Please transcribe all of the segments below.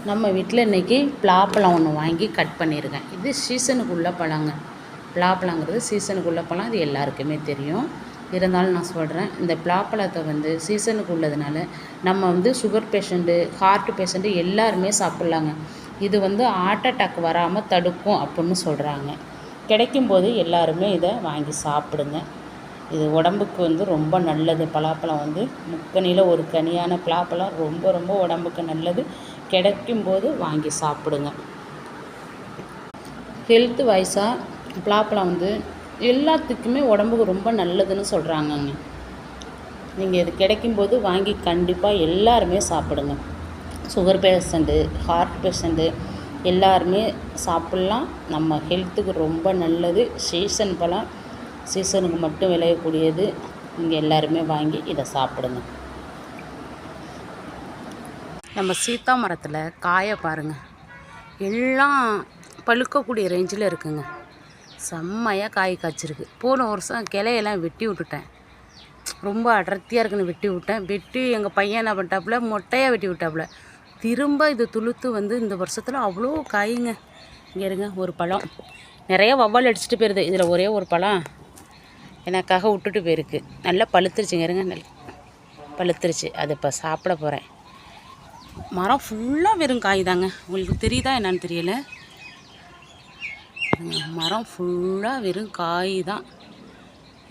நம்ம வீட்டில் இன்றைக்கி பலாப்பழம் ஒன்று வாங்கி கட் பண்ணியிருக்கேன். இது சீசனுக்குள்ள பழங்க. பலாப்பழங்கிறது சீசனுக்குள்ள பழம், இது எல்லாருக்குமே தெரியும். இருந்தாலும் நான் சொல்கிறேன், இந்த பலாப்பழத்தை சீசனுக்கு உள்ளதுனால நம்ம சுகர் பேஷண்ட்டு, ஹார்ட் பேஷண்ட்டு எல்லாருமே சாப்பிட்லாங்க. இது ஹார்ட் அட்டாக் வராமல் தடுக்கும் அப்புடின்னு சொல்கிறாங்க. கிடைக்கும்போது எல்லாருமே இதை வாங்கி சாப்பிடுங்க. இது உடம்புக்கு ரொம்ப நல்லது. பலாப்பழம் முக்கனியில் ஒரு கனியான பலாப்பழம் ரொம்ப ரொம்ப உடம்புக்கு நல்லது. கிடைக்கும்போது வாங்கி சாப்பிடுங்க. ஹெல்த் வைஸாக பலாப்பழம் எல்லாத்துக்குமே உடம்புக்கு ரொம்ப நல்லதுன்னு சொல்கிறாங்கங்க. நீங்கள் இது கிடைக்கும்போது வாங்கி கண்டிப்பாக எல்லாருமே சாப்பிடுங்க. சுகர் பேஷண்ட்டு, ஹார்ட் பேஷண்ட்டு எல்லாருமே சாப்பிட்லாம். நம்ம ஹெல்த்துக்கு ரொம்ப நல்லது. சீசன் பழம், சீசனுக்கு மட்டும் விளையக்கூடியது. நீங்கள் எல்லாருமே வாங்கி இதை சாப்பிடுங்க. நம்ம சீத்தா மரத்தில் காயை பாருங்கள், எல்லாம் பழுக்கக்கூடிய ரேஞ்சில் இருக்குங்க. செம்மையாக காய் காய்ச்சிருக்கு. போன வருஷம் கிளையெல்லாம் வெட்டி விட்டுட்டேன். ரொம்ப அடர்த்தியாக இருக்குன்னு வெட்டி விட்டேன். வெட்டி எங்கள் பையன் என்ன பண்ணிட்டாப்புல, மொட்டையாக வெட்டி விட்டாப்புல. திரும்ப இது துளுத்து இந்த வருஷத்தில் அவ்வளோ காய்ங்க. இங்கே இருங்க, ஒரு பழம் நிறைய வவ்வால் அடிச்சுட்டு போயிடுது. இதில் ஒரே ஒரு பழம் எனக்காக விட்டுட்டு போயிருக்கு. நல்லா பழுத்துருச்சுங்க. இருங்க, நல்லா பழுத்துருச்சு. அது இப்போ சாப்பிட போகிறேன். மரம் ஃபுல்லாக வெறும் காய் தாங்க. உங்களுக்கு தெரியுதா என்னான்னு தெரியல. மரம் ஃபுல்லாக வெறும் காய் தான்.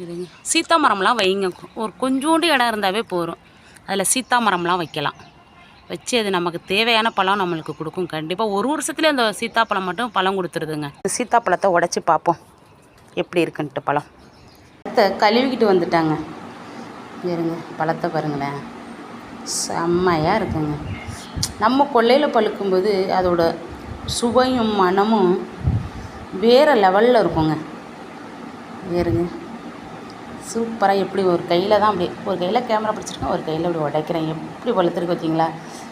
இதுங்க சீத்தா மரம்லாம் வைங்க. ஒரு கொஞ்சோண்டு இடம் இருந்தாவே போதும். அதில் சீத்தா மரம்லாம் வைக்கலாம். வச்சு அது நமக்கு தேவையான பழம் நம்மளுக்கு கொடுக்கும். கண்டிப்பாக ஒரு வருஷத்துலேயே அந்த சீத்தாப்பழம் மட்டும் பழம் கொடுத்துருதுங்க. சீத்தாப்பழத்தை உடச்சி பார்ப்போம் எப்படி இருக்குன்ட்டு. பழம் கழுவிக்கிட்டு வந்துட்டாங்க. இருங்க, பழத்தை பாருங்களேன், செம்மையாக இருக்குங்க. நம்ம கொல்லையில் பழுக்கும்போது அதோட சுவையும் மனமும் வேறு லெவலில் இருக்குங்க. வேறுங்க சூப்பராக எப்படி ஒரு கையில் தான், அப்படி ஒரு கையில் கேமரா பிடிச்சிருக்கேன், ஒரு கையில் அப்படி உடைக்கிறேன். எப்படி பழுத்துருக்கு பார்த்தீங்களா?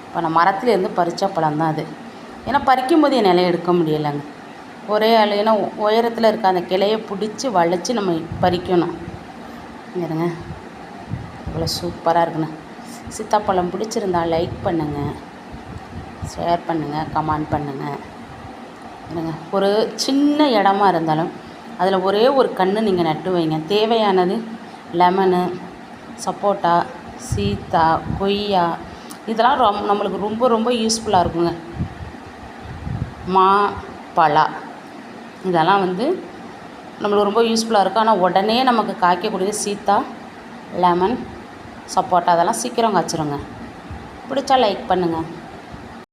இப்போ நான் மரத்துலேருந்து பறித்த பழம் தான் அது. ஏன்னா பறிக்கும்போது என் நிலையை எடுக்க முடியலைங்க. ஒரே ஆள், ஏன்னா உயரத்தில் இருக்க அந்த கிளையை பிடிச்சி வளைச்சி நம்ம பறிக்கணும். இருங்க, இவ்வளோ சூப்பராக இருக்குண்ணே. சீத்தாப்பழம் பிடிச்சிருந்தா லைக் பண்ணுங்கள், ஷேர் பண்ணுங்கள், கமெண்ட் பண்ணுங்கள். இருங்க, ஒரு சின்ன இடமா இருந்தாலும் அதில் ஒரே ஒரு கன்று நீங்கள் நட்டு வைங்க. தேவையானது லெமனு, சப்போட்டா, சீத்தா, கொய்யா, இதெல்லாம் நம்மளுக்கு ரொம்ப ரொம்ப யூஸ்ஃபுல்லாக இருக்குங்க. மா, பலா இதெல்லாம் நம்மளுக்கு ரொம்ப யூஸ்ஃபுல்லாக இருக்கும். ஆனால் உடனே நமக்கு காய்க்கக்கூடியது சீத்தா, லெமன், சப்போட்டா. அதெல்லாம் சீக்கிரம் காய்ச்சிருங்க. பிடிச்சா லைக் பண்ணுங்கள்.